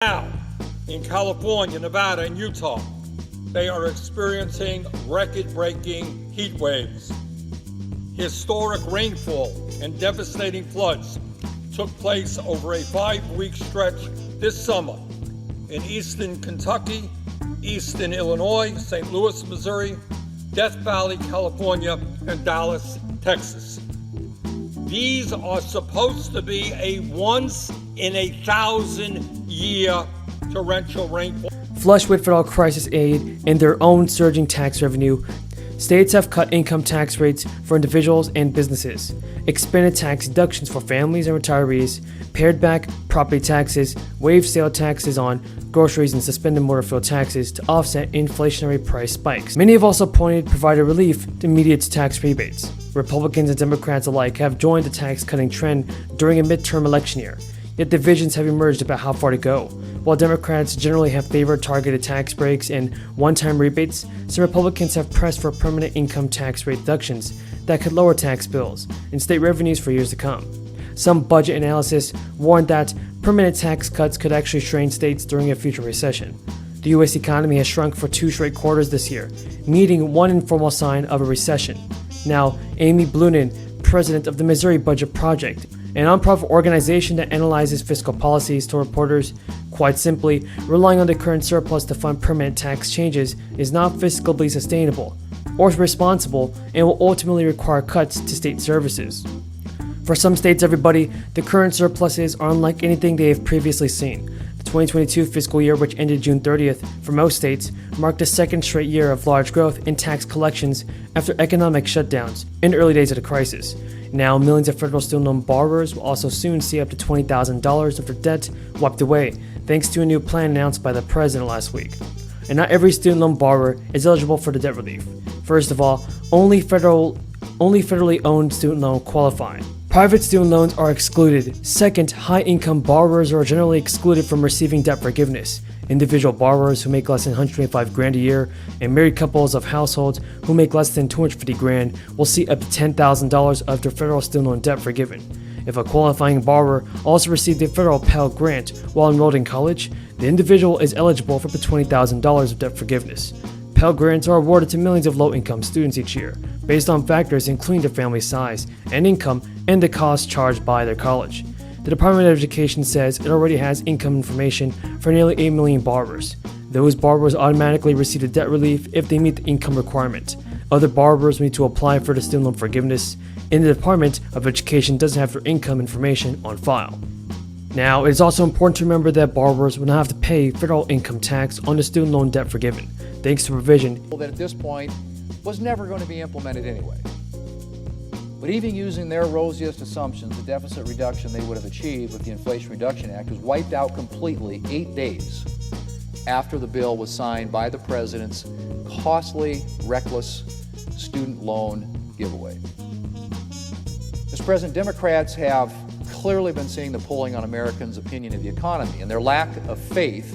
Now, in California, Nevada, and Utah, they are experiencing record-breaking heat waves. Historic rainfall and devastating floods took place over a 5-week stretch this summer in eastern Kentucky, eastern Illinois, St. Louis, Missouri, Death Valley, California, and Dallas, Texas. These are supposed to be a once-in-a-thousand-year torrential rainfall. Flush with federal crisis aid and their own surging tax revenue, states have cut income tax rates for individuals and businesses, expanded tax deductions for families and retirees, pared back property taxes, waived sale taxes on groceries, and suspended motor fuel taxes to offset inflationary price spikes. Many have also provided relief to immediate tax rebates. Republicans and Democrats alike have joined the tax-cutting trend during a midterm election year, yet divisions have emerged about how far to go. While Democrats generally have favored targeted tax breaks and one-time rebates, some Republicans have pressed for permanent income tax rate deductions that could lower tax bills and state revenues for years to come. Some budget analysis warned that permanent tax cuts could actually strain states during a future recession. The U.S. economy has shrunk for 2 straight quarters this year, meeting one informal sign of a recession. Now, Amy Blunin, president of the Missouri Budget Project, a nonprofit organization that analyzes fiscal policies, told reporters, quite simply, relying on the current surplus to fund permanent tax changes is not fiscally sustainable or responsible and will ultimately require cuts to state services. For some states, everybody, the current surpluses are unlike anything they have previously seen. The 2022 fiscal year, which ended June 30th, for most states, marked the second straight year of large growth in tax collections after economic shutdowns in the early days of the crisis. Now, millions of federal student loan borrowers will also soon see up to $20,000 of their debt wiped away, thanks to a new plan announced by the president last week. And not every student loan borrower is eligible for the debt relief. First of all, only federally owned student loans qualify. Private student loans are excluded. Second, high-income borrowers are generally excluded from receiving debt forgiveness. Individual borrowers who make less than $125,000 a year and married couples of households who make less than $250,000 will see up to $10,000 of their federal student loan debt forgiven. If a qualifying borrower also received a federal Pell Grant while enrolled in college, the individual is eligible for up to $20,000 of debt forgiveness. Pell Grants are awarded to millions of low-income students each year, based on factors including their family size and income and the costs charged by their college. The Department of Education says it already has income information for nearly 8 million borrowers. Those borrowers automatically receive the debt relief if they meet the income requirement. Other borrowers need to apply for the student loan forgiveness, and the Department of Education doesn't have their income information on file. Now, it is also important to remember that borrowers will not have to pay federal income tax on the student loan debt forgiven, thanks to provision that at this point was never going to be implemented anyway. But even using their rosiest assumptions, the deficit reduction they would have achieved with the Inflation Reduction Act was wiped out completely 8 days after the bill was signed by the president's costly, reckless student loan giveaway. Mr. President, Democrats have clearly been seeing the polling on Americans' opinion of the economy and their lack of faith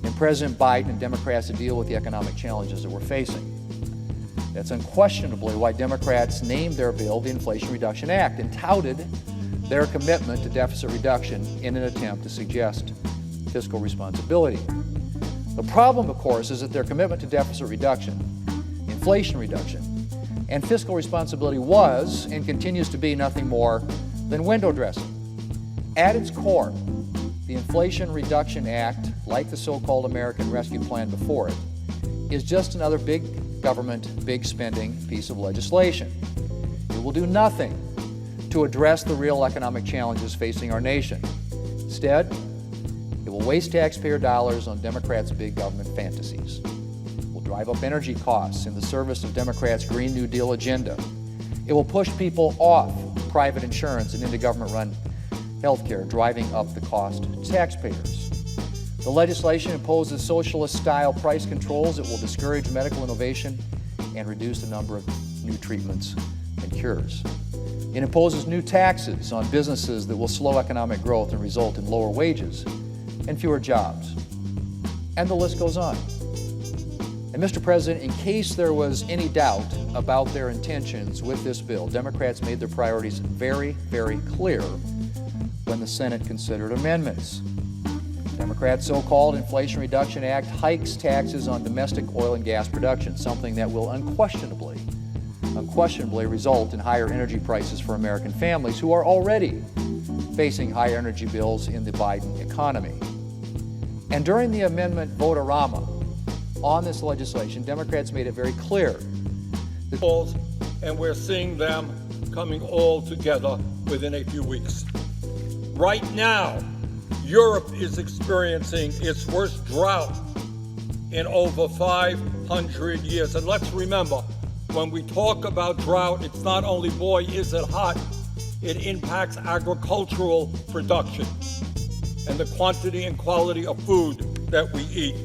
in President Biden and Democrats to deal with the economic challenges that we're facing. That's unquestionably why Democrats named their bill the Inflation Reduction Act and touted their commitment to deficit reduction in an attempt to suggest fiscal responsibility. The problem, of course, is that their commitment to deficit reduction, inflation reduction, and fiscal responsibility was and continues to be nothing more than window dressing. At its core, the Inflation Reduction Act, like the so-called American Rescue Plan before it, is just another big government, big spending piece of legislation. It will do nothing to address the real economic challenges facing our nation. Instead, it will waste taxpayer dollars on Democrats' big government fantasies. It will drive up energy costs in the service of Democrats' Green New Deal agenda. It will push people off private insurance and into government-run health care, driving up the cost to taxpayers. The legislation imposes socialist-style price controls that will discourage medical innovation and reduce the number of new treatments and cures. It imposes new taxes on businesses that will slow economic growth and result in lower wages and fewer jobs. And the list goes on. And Mr. President, in case there was any doubt about their intentions with this bill, Democrats made their priorities very, very clear when the Senate considered amendments. Democrats Democrats' so-called Inflation Reduction Act hikes taxes on domestic oil and gas production, something that will unquestionably result in higher energy prices for American families who are already facing higher energy bills in the Biden economy. And during the amendment vote-a-rama on this legislation, Democrats made it very clear that and we're seeing them coming all together within a few weeks. Right now, Europe is experiencing its worst drought in over 500 years. And let's remember, when we talk about drought, it's not only, boy, is it hot, it impacts agricultural production and the quantity and quality of food that we eat.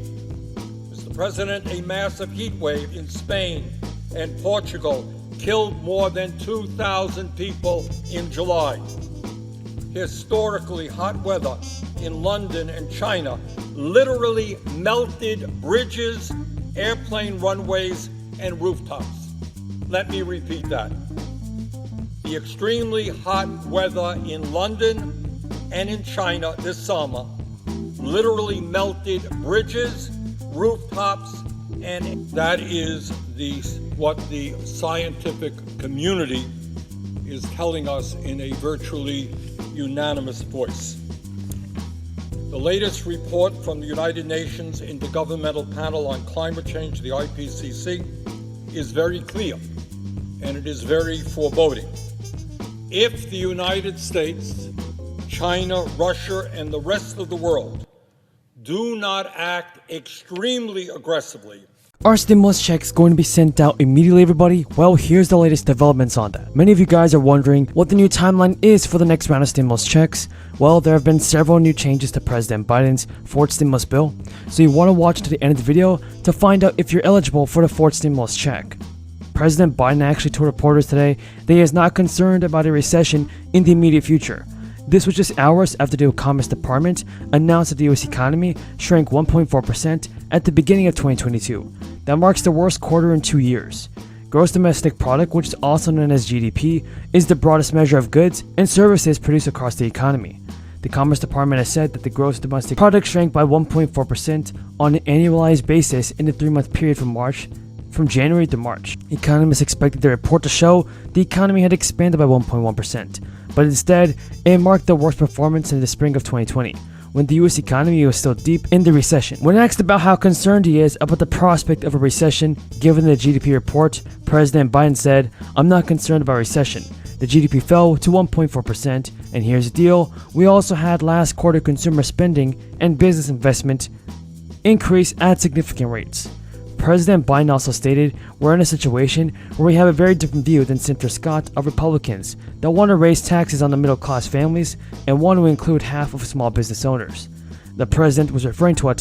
Mr. President, a massive heat wave in Spain and Portugal killed more than 2,000 people in July. Historically hot weather in London and China literally melted bridges, airplane runways, and rooftops. Let me repeat that. The extremely hot weather in London and in China this summer literally melted bridges, rooftops, and that is what the scientific community is telling us in a virtually unanimous voice. The latest report from the United Nations Intergovernmental Panel on Climate Change, the IPCC, is very clear, and it is very foreboding. If the United States, China, Russia, and the rest of the world do not act extremely aggressively, are stimulus checks going to be sent out immediately, everybody? Well, here's the latest developments on that. Many of you guys are wondering what the new timeline is for the next round of stimulus checks. Well, there have been several new changes to President Biden's fourth stimulus bill, so you want to watch to the end of the video to find out if you're eligible for the fourth stimulus check. President Biden actually told reporters today that he is not concerned about a recession in the immediate future. This was just hours after the Commerce Department announced that the US economy shrank 1.4% at the beginning of 2022. That marks the worst quarter in 2 years. Gross domestic product, which is also known as GDP, is the broadest measure of goods and services produced across the economy. The Commerce Department has said that the gross domestic product shrank by 1.4% on an annualized basis in the 3-month period from January to March. Economists expected the report to show the economy had expanded by 1.1%, but instead, it marked the worst performance in the spring of 2020, when the US economy was still deep in the recession. When asked about how concerned he is about the prospect of a recession given the GDP report, President Biden said, "I'm not concerned about recession. The GDP fell to 1.4%, and here's the deal, we also had last quarter consumer spending and business investment increase at significant rates." President Biden also stated, "We're in a situation where we have a very different view than Senator Scott of Republicans that want to raise taxes on the middle-class families and want to include half of small business owners." The president was referring to a